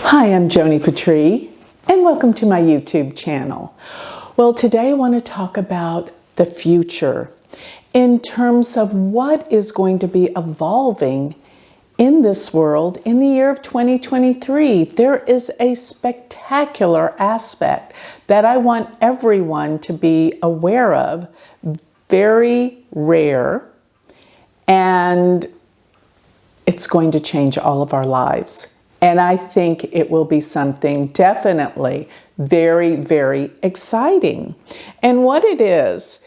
Hi, I'm Joni Patry, and welcome to my YouTube channel. Well, today I want to talk about the future in terms of what is going to be evolving in this world in the year of 2023. There is a spectacular aspect that I want everyone to be aware of, very rare, and it's going to change all of our lives. And I think it will be something definitely very, very exciting. And what it is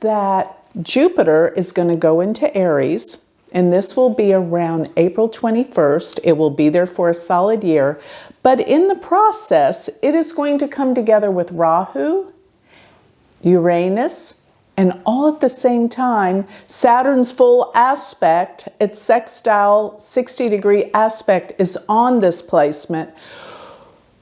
that Jupiter is going to go into Aries, and this will be around April 21st. It will be there for a solid year. But in the process, it is going to come together with Rahu, Uranus, and all at the same time, Saturn's full aspect, its sextile 60-degree aspect is on this placement,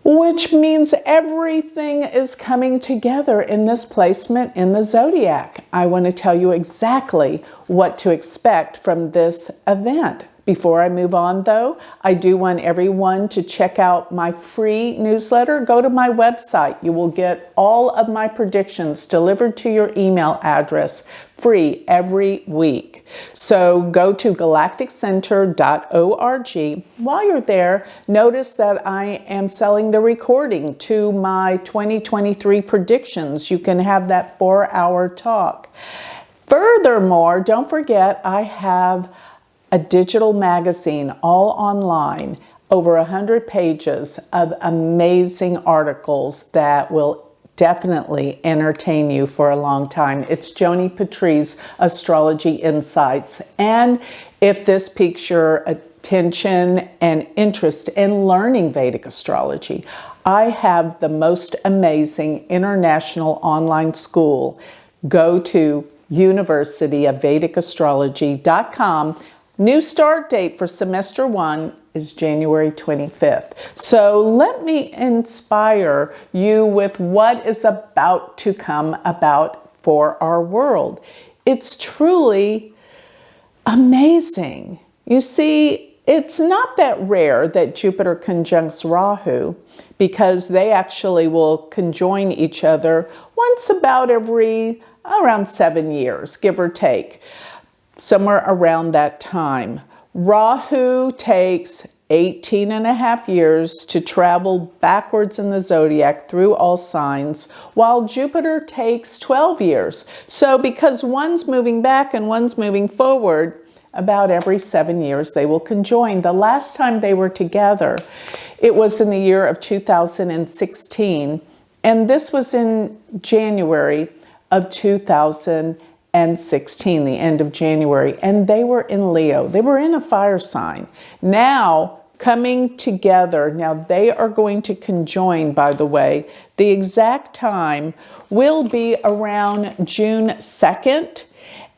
which means everything is coming together in this placement in the zodiac. I want to tell you exactly what to expect from this event. Before I move on, though, I do want everyone to check out my free newsletter. Go to my website. You will get all of my predictions delivered to your email address free every week. So go to galacticcenter.org. While you're there, notice that I am selling the recording to my 2023 predictions. You can have that 4-hour talk. Furthermore, don't forget I have a digital magazine, all online, over 100 pages of amazing articles that will definitely entertain you for a long time. It's Joni Patry's Astrology Insights. And if this piques your attention and interest in learning Vedic astrology, I have the most amazing international online school. Go to University of Vedic Astrology.com. New start date for semester 1 is January 25th. So let me inspire you with what is about to come about for our world. It's truly amazing. You see, it's not that rare that Jupiter conjuncts Rahu, because they actually will conjoin each other once about around 7 years, give or take. Somewhere around that time. Rahu takes 18 and a half years to travel backwards in the zodiac through all signs, while Jupiter takes 12 years. So because one's moving back and one's moving forward, about every 7 years they will conjoin. The last time they were together, it was in the year of 2016, and this was in January of 2016, the end of January, and they were in Leo. They were in a fire sign. Now, coming together, now they are going to conjoin, by the way. The exact time will be around June 2nd.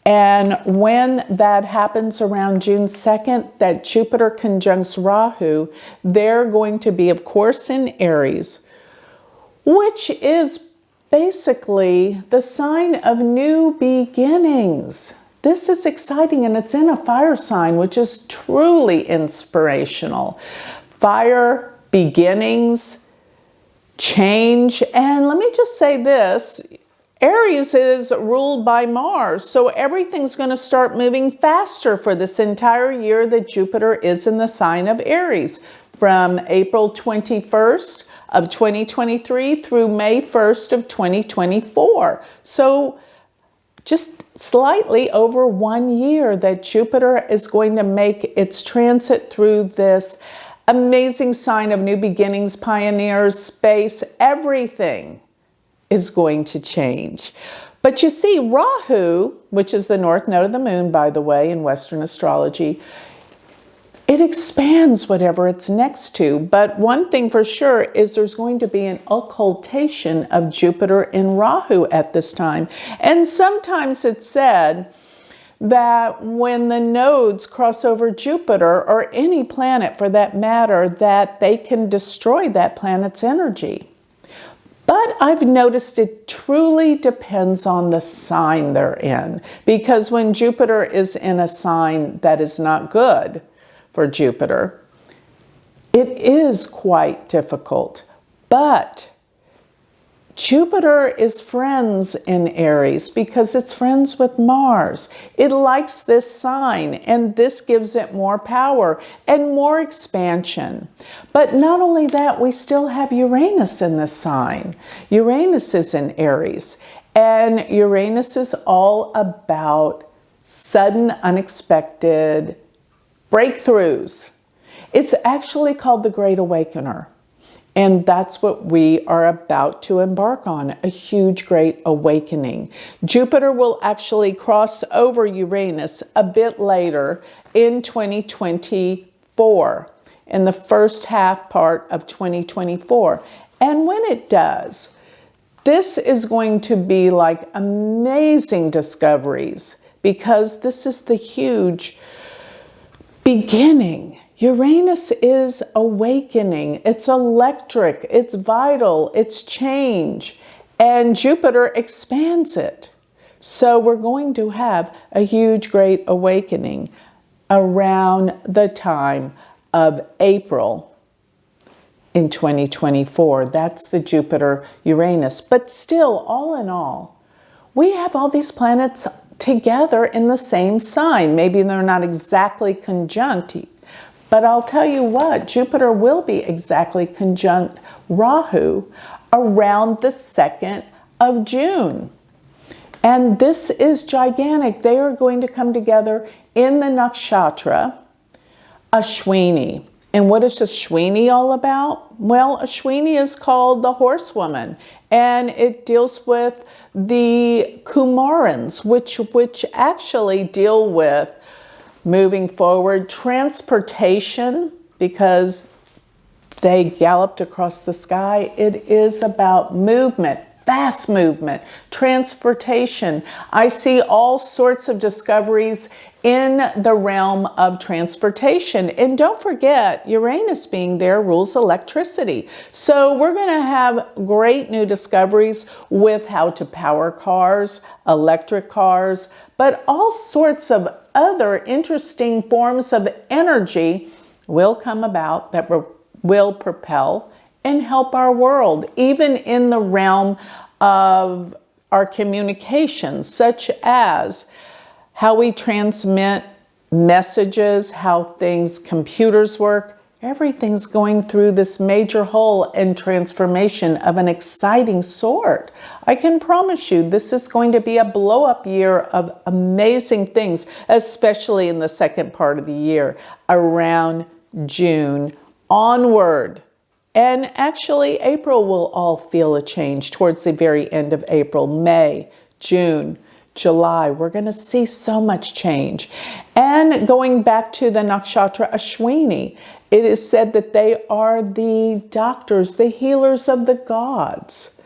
And when that happens around June 2nd, that Jupiter conjuncts Rahu, they're going to be, of course, in Aries, which is basically the sign of new beginnings. This is exciting, and it's in a fire sign, which is truly inspirational. Fire, beginnings, change, and let me just say this, Aries is ruled by Mars, so everything's going to start moving faster for this entire year that Jupiter is in the sign of Aries, from April 21st of 2023 through May 1st of 2024. So just slightly over 1 year that Jupiter is going to make its transit through this amazing sign of new beginnings, pioneers, space, everything is going to change. But you see, Rahu, which is the north node of the moon, by the way, in Western astrology, it expands whatever it's next to. But one thing for sure is there's going to be an occultation of Jupiter in Rahu at this time. And sometimes it's said that when the nodes cross over Jupiter, or any planet for that matter, that they can destroy that planet's energy. But I've noticed it truly depends on the sign they're in. Because when Jupiter is in a sign that is not good for Jupiter, It is quite difficult, but Jupiter is friends in Aries because it's friends with Mars. It likes this sign, and this gives it more power and more expansion. But not only that, we still have Uranus in this sign. Uranus is in Aries, and Uranus is all about sudden, unexpected breakthroughs. It's actually called the Great Awakener. And that's what we are about to embark on, a huge, great awakening. Jupiter will actually cross over Uranus a bit later in 2024, in the first half part of 2024. And when it does, this is going to be like amazing discoveries, because this is the huge beginning. Uranus is awakening, it's electric, it's vital, it's change, and Jupiter expands it. So we're going to have a huge, great awakening around the time of April in 2024. That's the Jupiter-Uranus. But still, all in all, we have all these planets together in the same sign. Maybe they're not exactly conjunct, but I'll tell you what, Jupiter will be exactly conjunct Rahu around the 2nd of June. And this is gigantic. They are going to come together in the nakshatra Ashwini. And what is Ashwini all about? Well, Ashwini is called the horsewoman, and it deals with the Kumarans, which actually deal with moving forward, transportation, because they galloped across the sky. It is about movement, fast movement, transportation. I see all sorts of discoveries in the realm of transportation. And don't forget, Uranus being there rules electricity. So we're going to have great new discoveries with how to power cars, electric cars, but all sorts of other interesting forms of energy will come about that will propel and help our world, even in the realm of our communications, such as how we transmit messages, how computers work. Everything's going through this major hole and transformation of an exciting sort. I can promise you this is going to be a blow-up year of amazing things, especially in the second part of the year, around June onward. And actually, April will all feel a change towards the very end of April, May, June, July. We're going to see so much change. And going back to the nakshatra Ashwini, it is said that they are the doctors, the healers of the gods.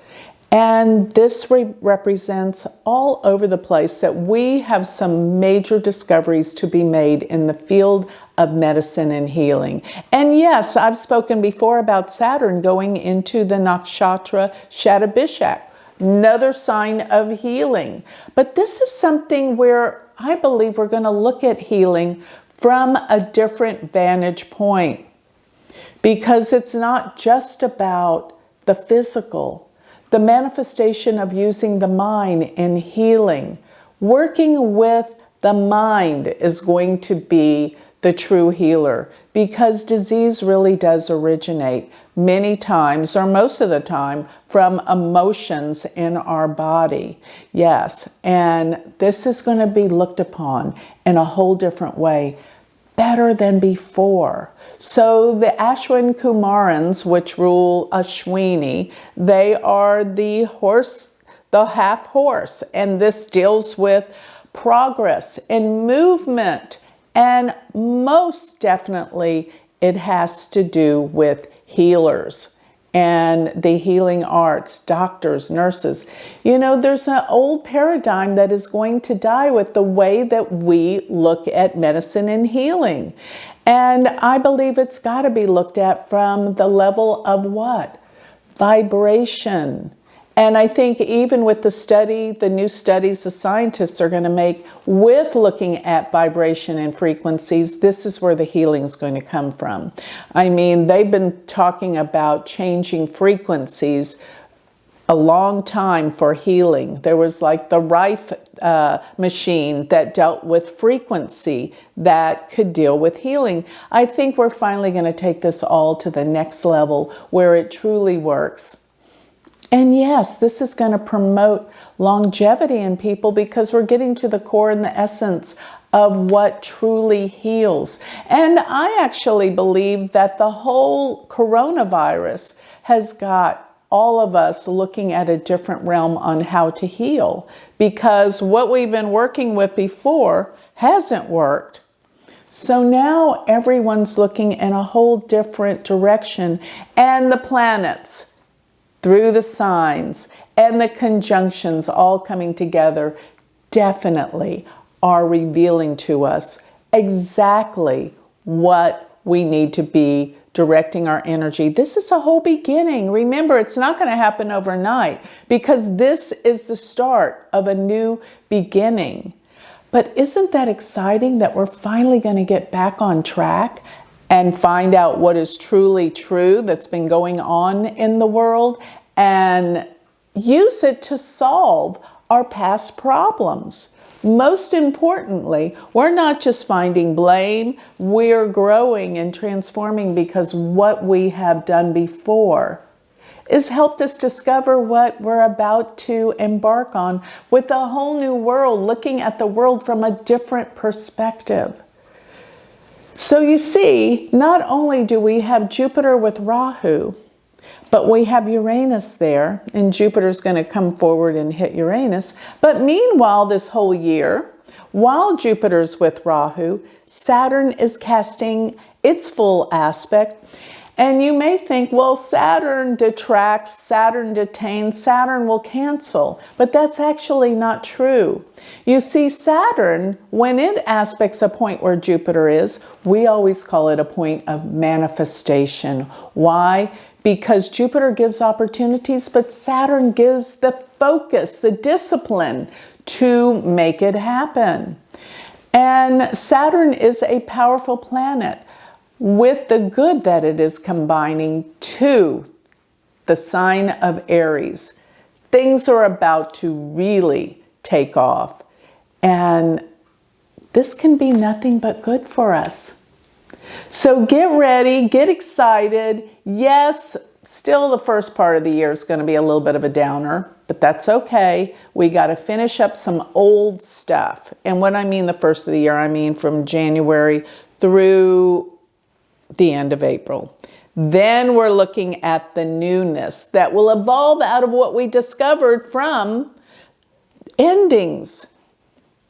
And this represents all over the place that we have some major discoveries to be made in the field of medicine and healing. And yes, I've spoken before about Saturn going into the nakshatra Shatabhishak, another sign of healing. But this is something where I believe we're going to look at healing from a different vantage point, because it's not just about the physical, the manifestation of using the mind in healing. Working with the mind is going to be the true healer, because disease really does originate many times, or most of the time, from emotions in our body. Yes, and this is going to be looked upon in a whole different way, better than before. So the Ashwin Kumarans, which rule Ashwini, they are the horse, the half horse, and this deals with progress and movement, and most definitely it has to do with healers and the healing arts, doctors, nurses. You know, there's an old paradigm that is going to die with the way that we look at medicine and healing. And I believe it's got to be looked at from the level of what? Vibration And I think even with the new studies the scientists are going to make with looking at vibration and frequencies, this is where the healing is going to come from. I mean, they've been talking about changing frequencies a long time for healing. There was like the Rife machine that dealt with frequency that could deal with healing. I think we're finally going to take this all to the next level where it truly works. And yes, this is going to promote longevity in people because we're getting to the core and the essence of what truly heals. And I actually believe that the whole coronavirus has got all of us looking at a different realm on how to heal, because what we've been working with before hasn't worked. So now everyone's looking in a whole different direction, and the planets, through the signs and the conjunctions all coming together, definitely are revealing to us exactly what we need to be directing our energy. This is a whole beginning. Remember, it's not going to happen overnight because this is the start of a new beginning. But isn't that exciting that we're finally going to get back on track and find out what is truly true that's been going on in the world and use it to solve our past problems? Most importantly, we're not just finding blame, we're growing and transforming because what we have done before has helped us discover what we're about to embark on with a whole new world, looking at the world from a different perspective. So you see, not only do we have Jupiter with Rahu, but we have Uranus there, and Jupiter's going to come forward and hit Uranus. But meanwhile, this whole year, while Jupiter's with Rahu, Saturn is casting its full aspect. And you may think, well, Saturn detracts, Saturn detains, Saturn will cancel. But that's actually not true. You see, Saturn, when it aspects a point where Jupiter is, we always call it a point of manifestation. Why? Because Jupiter gives opportunities, but Saturn gives the focus, the discipline to make it happen. And Saturn is a powerful planet with the good that it is combining to the sign of Aries. Things are about to really take off. And this can be nothing but good for us. So get ready, get excited. Yes, still the first part of the year is going to be a little bit of a downer, but that's okay. We got to finish up some old stuff. And when I mean the first of the year, I mean from January through the end of April. Then we're looking at the newness that will evolve out of what we discovered from endings.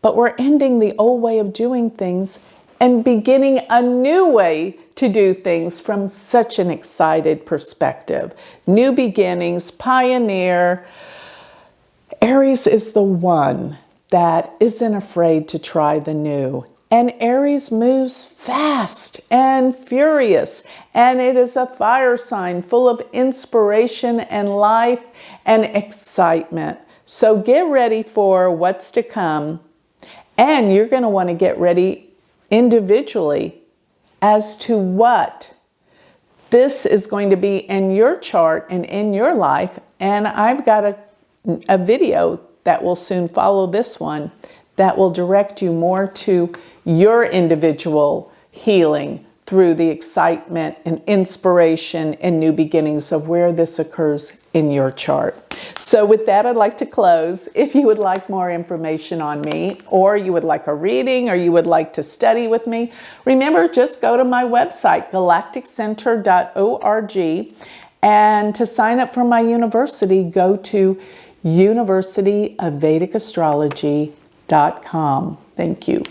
But we're ending the old way of doing things and beginning a new way to do things from such an excited perspective. New beginnings, pioneer. Aries is the one that isn't afraid to try the new. And Aries moves fast and furious, and it is a fire sign full of inspiration and life and excitement. So get ready for what's to come, and you're going to want to get ready individually as to what this is going to be in your chart and in your life. And I've got a video that will soon follow this one that will direct you more to your individual healing through the excitement and inspiration and new beginnings of where this occurs in your chart. So with that, I'd like to close. If you would like more information on me, or you would like a reading, or you would like to study with me, remember, just go to my website, galacticcenter.org, and to sign up for my university, go to University of Vedic Astrology.com. Thank you.